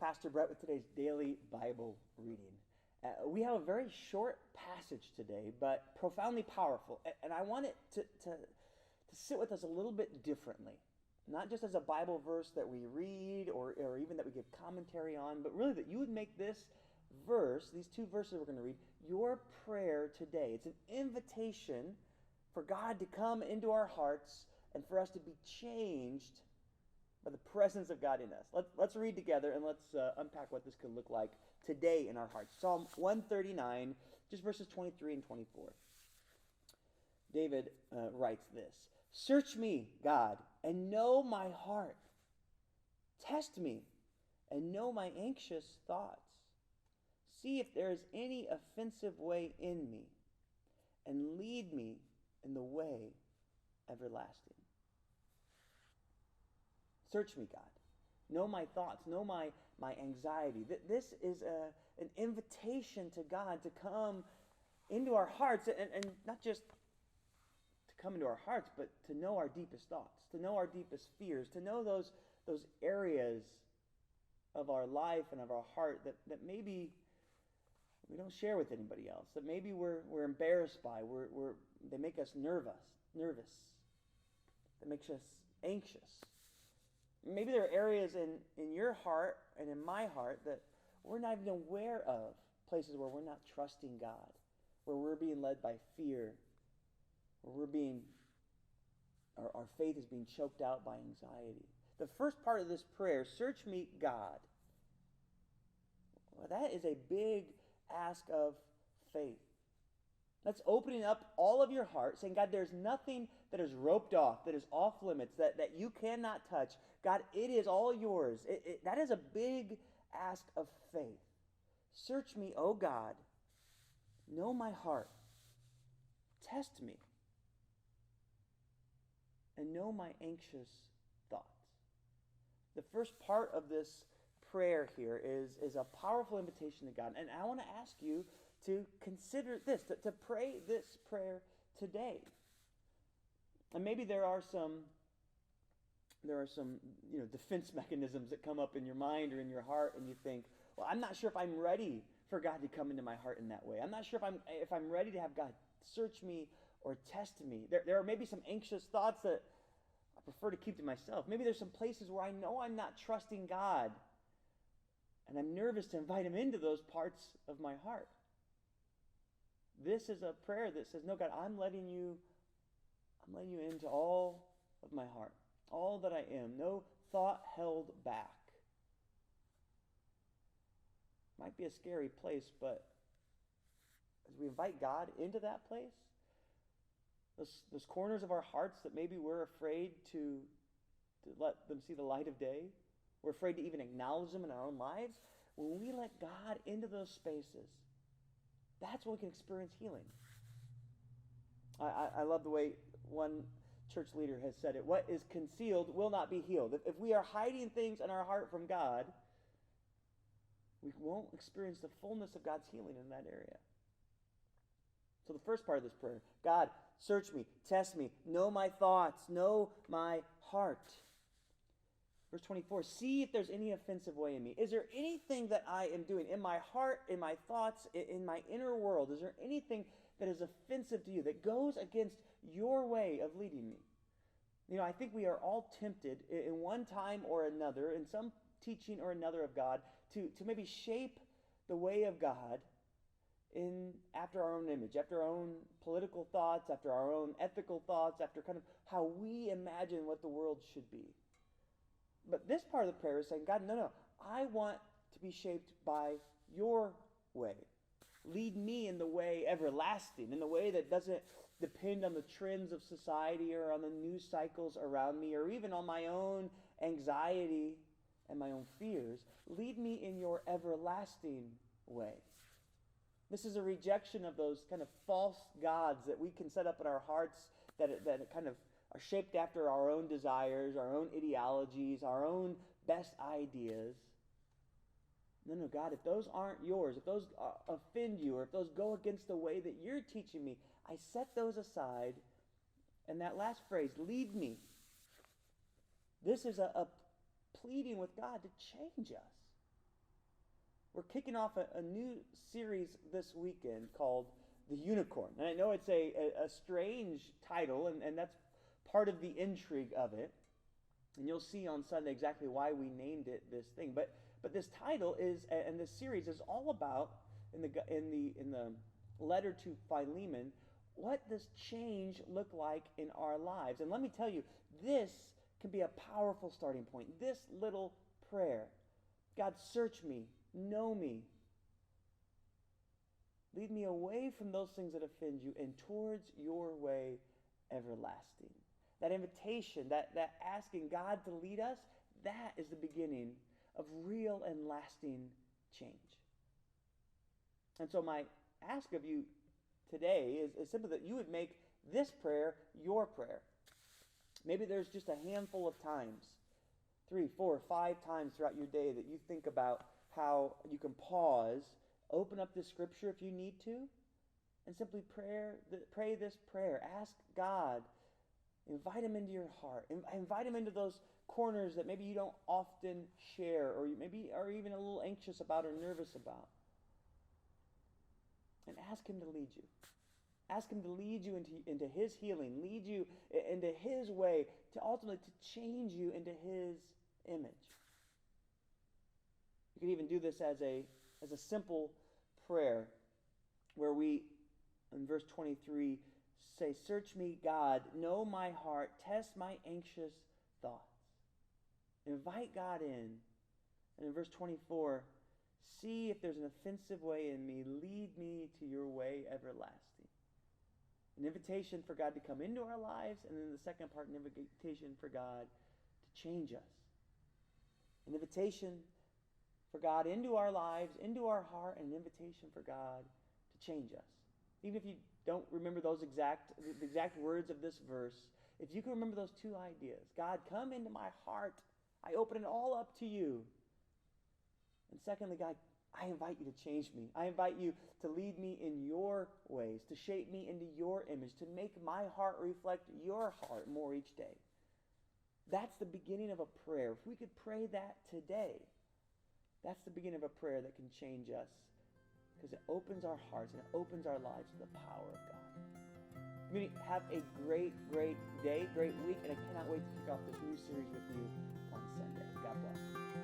Pastor Brett with today's daily Bible reading. We have a very short passage today, but profoundly powerful. And I want it to sit with us a little bit differently. Not just as a Bible verse that we read or even that we give commentary on, but really that you would make this verse, these two verses we're going to read, your prayer today. It's an invitation for God to come into our hearts and for us to be changed by the presence of God in us. Let's read together and let's unpack what this could look like today in our hearts. Psalm 139, just verses 23 and 24. David writes this: "Search me, God, and know my heart. Test me and know my anxious thoughts. See if there is any offensive way in me, and lead me in the way everlasting." Search me, God. Know my thoughts. Know my anxiety. This is an invitation to God to come into our hearts, and not just to come into our hearts, but to know our deepest thoughts, to know our deepest fears, to know those areas of our life and of our heart that maybe we don't share with anybody else, that maybe we're embarrassed by, they make us nervous, that makes us anxious. Maybe there are areas in your heart and in my heart that we're not even aware of, places where we're not trusting God, where we're being led by fear, where our faith is being choked out by anxiety. The first part of this prayer, search me, God, well, that is a big ask of faith. That's opening up all of your heart, saying, God, there's nothing that is roped off, that is off limits, that you cannot touch. God, it is all yours. That is a big ask of faith. Search me, O God. Know my heart. Test me. And know my anxious thoughts. The first part of this prayer here is a powerful invitation to God. And I want to ask you to consider this, to pray this prayer today. And maybe there are some defense mechanisms that come up in your mind or in your heart, and you think, well, I'm not sure if I'm ready for God to come into my heart in that way. I'm not sure if I'm ready to have God search me or test me. There are maybe some anxious thoughts that I prefer to keep to myself. Maybe there's some places where I know I'm not trusting God, and I'm nervous to invite Him into those parts of my heart. This is a prayer that says, no, God, I'm letting you into all of my heart, all that I am, no thought held back. Might be a scary place, but as we invite God into that place, those corners of our hearts that maybe we're afraid to let them see the light of day, we're afraid to even acknowledge them in our own lives, when we let God into those spaces, that's when we can experience healing. I love the way one church leader has said it. What is concealed will not be healed. If we are hiding things in our heart from God, we won't experience the fullness of God's healing in that area. So the first part of this prayer, God, search me, test me, know my thoughts, know my heart. Verse 24, see if there's any offensive way in me. Is there anything that I am doing in my heart, in my thoughts, in my inner world? Is there anything that is offensive to you, that goes against your way of leading me? You know, I think we are all tempted in one time or another, in some teaching or another of God, to maybe shape the way of God after our own image, after our own political thoughts, after our own ethical thoughts, after kind of how we imagine what the world should be. But this part of the prayer is saying, God, no, I want to be shaped by your way. Lead me in the way everlasting, in the way that doesn't depend on the trends of society or on the news cycles around me or even on my own anxiety and my own fears. Lead me in your everlasting way. This is a rejection of those kind of false gods that we can set up in our hearts that kind of are shaped after our own desires, our own ideologies, our own best ideas. No, God, if those aren't yours, if those offend you, or if those go against the way that you're teaching me, I set those aside. And that last phrase, lead me. This is a pleading with God to change us. we're kicking off a new series this weekend called The Unicorn. And I know it's a strange title, and that's part of the intrigue of it. And you'll see on Sunday exactly why we named it this thing. But this title is, and this series is all about, in the letter to Philemon, what does change look like in our lives? And let me tell you, this can be a powerful starting point. This little prayer, God, search me, know me, lead me away from those things that offend you and towards your way everlasting. That invitation, that asking God to lead us, that is the beginning of real and lasting change. And so my ask of you today is simply that you would make this prayer your prayer. Maybe there's just a handful of times, 3, 4, 5 times throughout your day that you think about how you can pause, open up the scripture if you need to, and simply pray this prayer. Ask God, invite him into your heart. Invite him into those corners that maybe you don't often share, or you maybe are even a little anxious about or nervous about. And ask him to lead you. Ask him to lead you into his healing, lead you into his way, to ultimately to change you into his image. You can even do this as a simple prayer where we, in verse 23, say, search me, God, know my heart, test my anxious thoughts. Invite God in. And in verse 24, see if there's an offensive way in me, lead me to your way everlasting. An invitation for God to come into our lives, and then the second part, an invitation for God to change us. An invitation for God into our lives, into our heart, and an invitation for God to change us. Even if you don't remember the exact words of this verse, if you can remember those two ideas, God, come into my heart. I open it all up to you. And secondly, God, I invite you to change me. I invite you to lead me in your ways, to shape me into your image, to make my heart reflect your heart more each day. That's the beginning of a prayer. If we could pray that today, that's the beginning of a prayer that can change us, because it opens our hearts and it opens our lives to the power of God. Community, have a great, great day, great week, and I cannot wait to kick off this new series with you on Sunday. God bless.